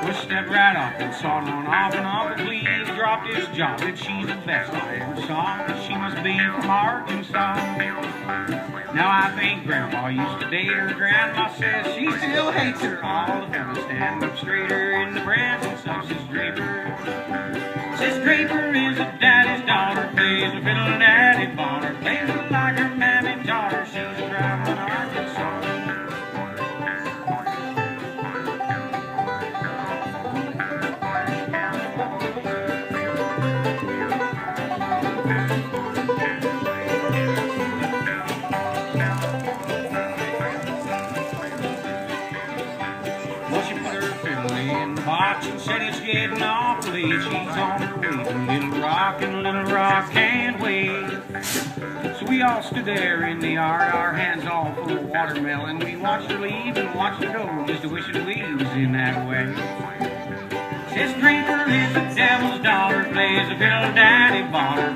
Well, stepped right off and saddled on off, and Uncle Cleve dropped his jaw that she's the best I ever saw. She must be from Arkansas. Now I think Grandpa used to date her. Grandma says she still hates her. All the fellas stand up straighter in the presence of Sis Draper. Sis Draper is a daddy's daughter, plays a fiddle and daddy bought her, plays it like her mammy taught her. She's a traveling Arkansas. Box and said it's getting off late. She's on her way to Little Rock, and Little Rock can't wait. So we all stood there in the yard, our hands all full of watermelon. We watched her leave and watched her go, just to wish we was in that way. Sis Draper is the devil's daughter, plays a fiddle daddy bought her.